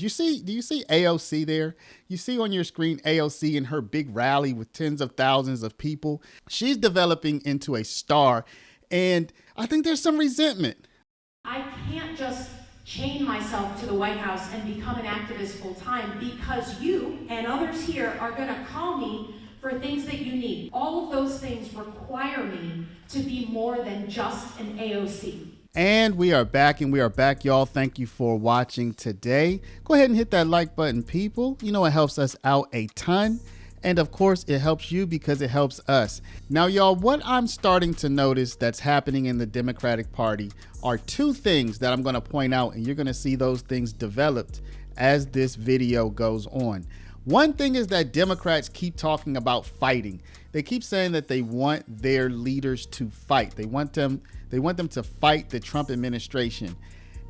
Do you see AOC there? You see on your screen AOC in her big rally with tens of thousands of people. She's developing into a star, and I think there's some resentment. I can't just chain myself to the White House and become an activist full time because you and others here are going to call me for things that you need. All of those things require me to be more than just an AOC. And we are back, y'all. Thank you for watching today. Go ahead and hit that like button, people. You know, it helps us out a ton. And of course, it helps you because it helps us. Now, y'all, what I'm starting to notice that's happening in the Democratic Party are two things that I'm going to point out, and you're going to see those things developed as this video goes on. One thing is that Democrats keep talking about fighting. They keep saying that they want their leaders to fight. They want them to fight the Trump administration.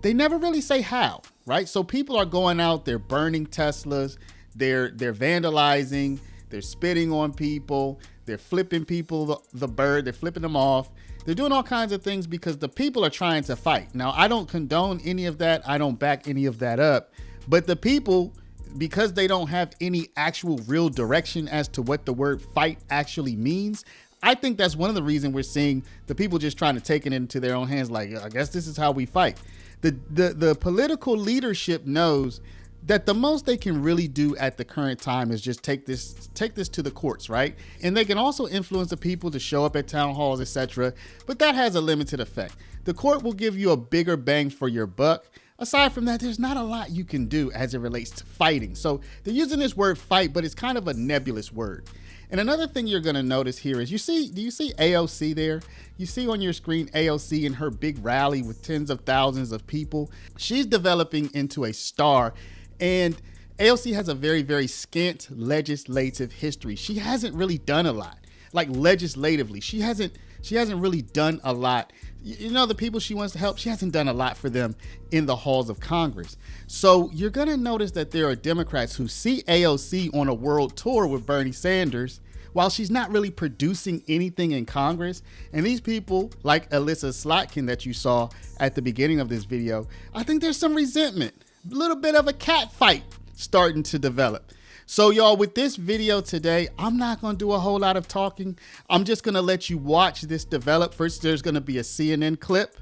They never really say how, right? So people are going out, they're burning Teslas, they're vandalizing, they're spitting on people, they're flipping people the bird, they're flipping them off. They're doing all kinds of things because the people are trying to fight. Now, I don't condone any of that. I don't back any of that up. But the people, because they don't have any actual real direction as to what the word fight actually means, I think that's one of the reasons we're seeing the people just trying to take it into their own hands. Like, I guess this is how we fight. The political leadership knows that the most they can really do at the current time is just take this to the courts, right? And they can also influence the people to show up at town halls, etc. But that has a limited effect. The court will give you a bigger bang for your buck. Aside from that, there's not a lot you can do as it relates to fighting. So they're using this word fight, but it's kind of a nebulous word. And another thing you're going to notice here is do you see AOC there? You see on your screen AOC in her big rally with tens of thousands of people. She's developing into a star, and AOC has a very, very scant legislative history. She hasn't really done a lot, like legislatively. She hasn't really done a lot. You know, the people she wants to help, she hasn't done a lot for them in the halls of Congress. So you're going to notice that there are Democrats who see AOC on a world tour with Bernie Sanders while she's not really producing anything in Congress. And these people, like Alyssa Slotkin that you saw at the beginning of this video, I think there's some resentment, a little bit of a cat fight starting to develop. So y'all, with this video today, I'm not going to do a whole lot of talking. I'm just going to let you watch this develop. First, there's going to be a CNN clip,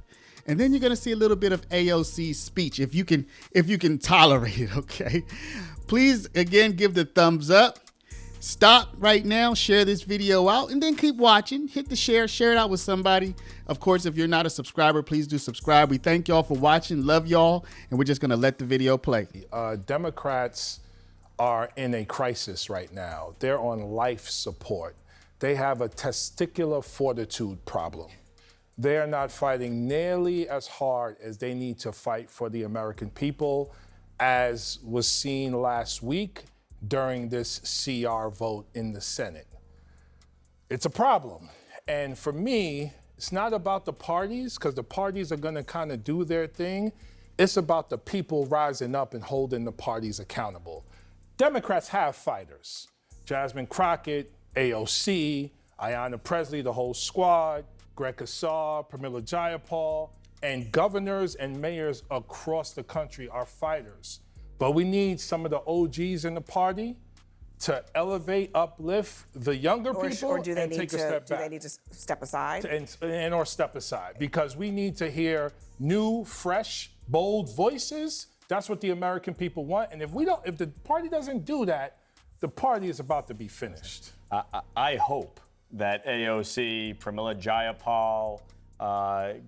and then you're going to see a little bit of AOC's speech, if you can tolerate it, okay? Please, again, give the thumbs up. Stop right now, share this video out, and then keep watching. Hit the share it out with somebody. Of course, if you're not a subscriber, please do subscribe. We thank y'all for watching, love y'all, and we're just going to let the video play. Democrats are in a crisis right now. They're on life support. They have a testicular fortitude problem. They are not fighting nearly as hard as they need to fight for the American people, as was seen last week during this CR vote in the Senate. It's a problem. And for me, it's not about the parties, because the parties are gonna kind of do their thing. It's about the people rising up and holding the parties accountable. Democrats have fighters. Jasmine Crockett, AOC, Ayanna Pressley, the whole squad, Greg Casar, Pramila Jayapal, and governors and mayors across the country are fighters. But we need some of the OGs in the party to elevate, uplift the younger people and take a step back. Do they need to step aside? Or step aside, because we need to hear new, fresh, bold voices. That's what the American people want. And if the party doesn't do that, the party is about to be finished. I hope that AOC, Pramila Jayapal,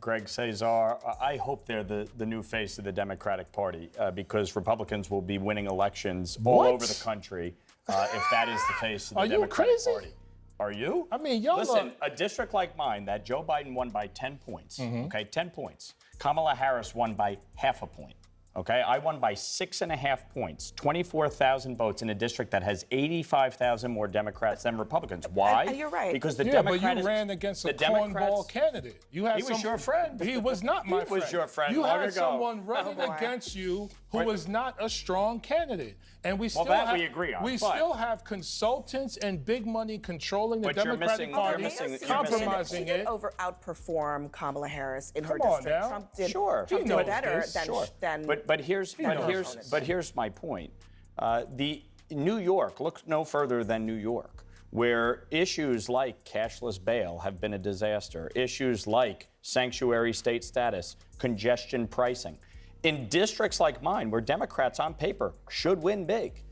Greg Casar, I hope they're the new face of the Democratic Party, because Republicans will be winning elections all over the country if that is the face of the Democratic Party. Are you? I mean, y'all listen, a district like mine that Joe Biden won by 10 points, okay, 10 points. Kamala Harris won by half a point. Okay, I won by 6.5 points, 24,000 votes in a district that has 85,000 more Democrats than Republicans. Why? And you're right. Because the Democrats. But you ran against a cornball candidate. He was your friend. He was not my friend. He was your friend. You long had ago. someone running against you who is not a strong candidate. And we still that have, we agree on, we but- still have consultants and big money controlling the But you're Democratic missing- Party, you're missing- compromising She did it. outperform Kamala Harris in her Come on district. now. Trump did, Sure. Trump He did knows better this. than But here's my point. The New York, look no further than New York, where issues like cashless bail have been a disaster, issues like sanctuary state status, congestion pricing. In districts like mine, where Democrats on paper should win big,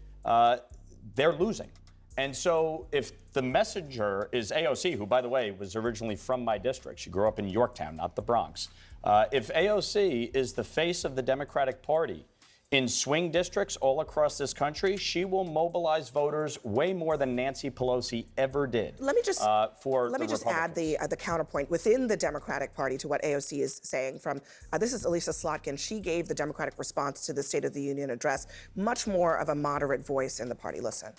they're losing. And so if the messenger is AOC, who, by the way, was originally from my district, she grew up in Yorktown, not the Bronx. If AOC is the face of the Democratic Party in swing districts all across this country, she will mobilize voters way more than Nancy Pelosi ever did. Let me just add Republicans. the counterpoint within the Democratic Party to what AOC is saying. From this is Elisa Slotkin. She gave the Democratic response to the State of the Union address much more of a moderate voice in the party. Listen.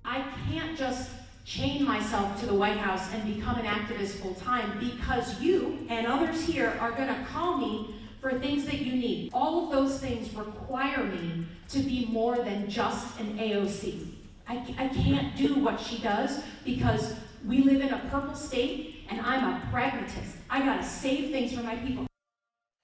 I can't just chain myself to the White House and become an activist full time because you and others here are going to call me for things that you need. All of those things require me to be more than just an AOC. I can't do what she does because we live in a purple state and I'm a pragmatist. I gotta save things for my people.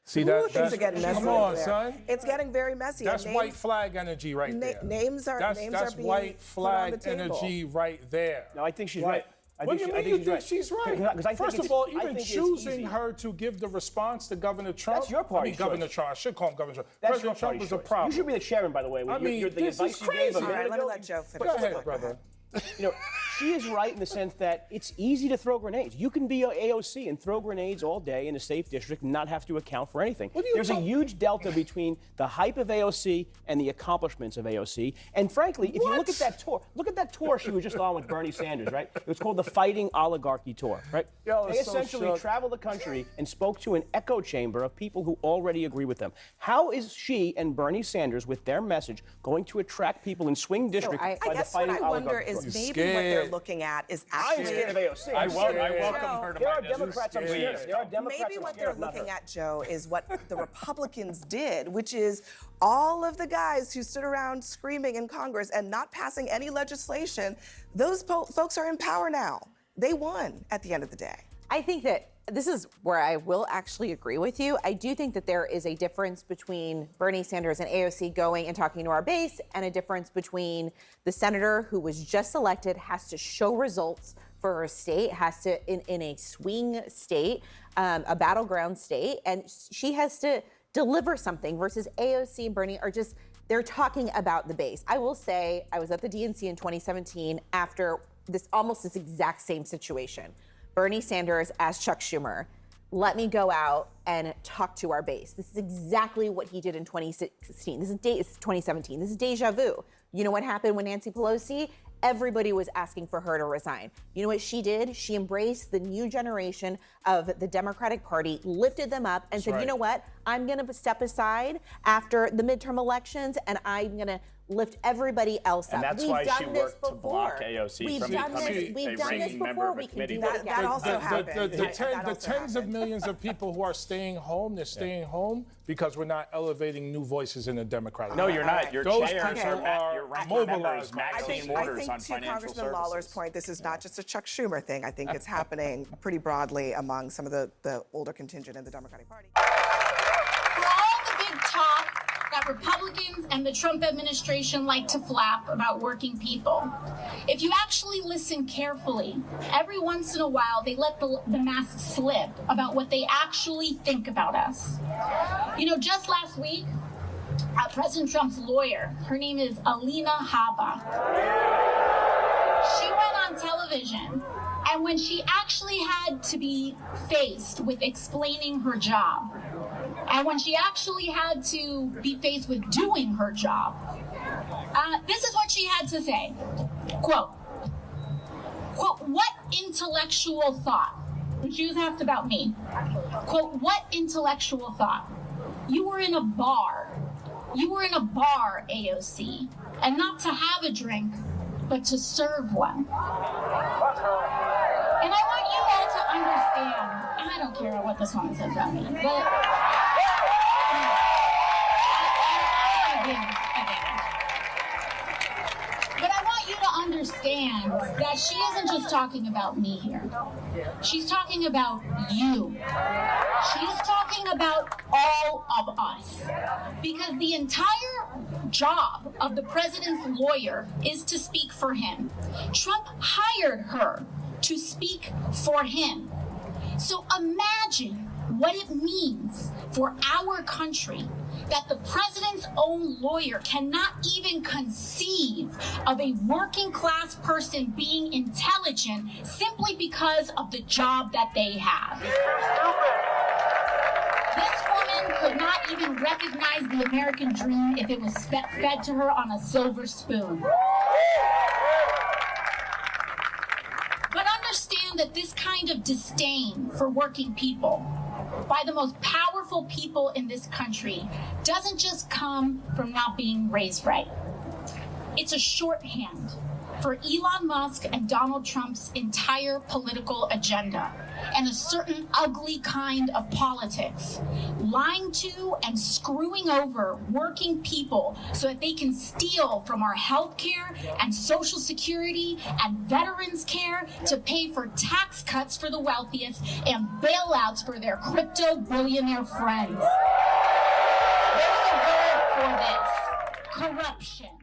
See, Things are getting messy. come on, over there. son. It's getting very messy. That's And white flag energy right there. Names are That's being white put on the flag table. energy right there. No, I think she's right. What do you mean you think she's right? 'Cause I think First it's- of all, I even think it's choosing easy. her to give the response to Governor Trump. That's your party's Governor choice. Trump. I should call him Governor Trump. That's President your Trump party's was a choice. problem. You should be the chairman, by the way. I mean, the this advice is you gave crazy. him. All right, let me let Joe finish. Go ahead, brother. You know, she is right in the sense that it's easy to throw grenades. You can be a AOC and throw grenades all day in a safe district and not have to account for anything. There's a huge delta between the hype of AOC and the accomplishments of AOC. And frankly, if you look at that tour she was just on with Bernie Sanders, right? It was called the Fighting Oligarchy Tour, right? Yo, They it's so essentially shook. traveled the country and spoke to an echo chamber of people who already agree with them. How is she and Bernie Sanders, with their message, going to attract people in swing districts I by the guess what Fighting I wonder Oligarchy is Tour? maybe what scared. they're looking at is I am actually. scared of AOC. I welcome her to There my are district. Democrats I'm scared of. There are Democrats Maybe I'm what scared they're of, not looking her. at, Joe, is what the Republicans did, which is all of the guys who stood around screaming in Congress and not passing any legislation, those folks are in power now. They won at the end of the day. I think that this is where I will actually agree with you. I do think that there is a difference between Bernie Sanders and AOC going and talking to our base, and a difference between the senator who was just elected, has to show results for her state, has to, in a swing state, a battleground state, and she has to deliver something, versus AOC and Bernie are just, they're talking about the base. I will say, I was at the DNC in 2017 after almost this exact same situation. Bernie Sanders asked Chuck Schumer, let me go out and talk to our base. This is exactly what he did in 2016. This is 2017. This is deja vu. You know what happened when Nancy Pelosi? Everybody was asking for her to resign. You know what she did? She embraced the new generation of the Democratic Party, lifted them up, and said, you know what? I'm going to step aside after the midterm elections, and I'm going to lift everybody else up. And that's why she worked to block AOC from becoming We've a done this ranking member before. of a We can committee. do that That again. also happened. The tens of millions of people who are staying home, they're staying home because we're not elevating new voices in the Democratic No, Party. you're not. Your Those chairs people are are ranking members, mobilized. Maxine I Waters think on to financial Congressman Lawler's services. point, this is not just a Chuck Schumer thing. I think it's happening pretty broadly among some of the older contingent in the Democratic Party. For all the big talk that Republicans and the Trump administration like to flap about working people, if you actually listen carefully, every once in a while they let the mask slip about what they actually think about us. You know, just last week, President Trump's lawyer, her name is Alina Habba, she went on television, and when she actually had to be faced with explaining her job, and when she actually had to be faced with doing her job, this is what she had to say. Quote, what intellectual thought? When she was asked about me. Quote, what intellectual thought? You were in a bar. You were in a bar, AOC, and not to have a drink, but to serve one. And I want you all to understand, I don't care what this woman says about me, but isn't just talking about me here. She's talking about you. She's talking about all of us. Because the entire job of the president's lawyer is to speak for him. Trump hired her to speak for him. So imagine what it means for our country that the president's own lawyer cannot even conceive of a working class person being intelligent simply because of the job that they have. This woman could not even recognize the American dream if it was fed to her on a silver spoon. But understand that this kind of disdain for working people by the most powerful people in this country doesn't just come from not being raised right. It's a shorthand for Elon Musk and Donald Trump's entire political agenda and a certain ugly kind of politics, lying to and screwing over working people so that they can steal from our health care and Social Security and veterans care to pay for tax cuts for the wealthiest and bailouts for their crypto billionaire friends. There's a word for this: corruption.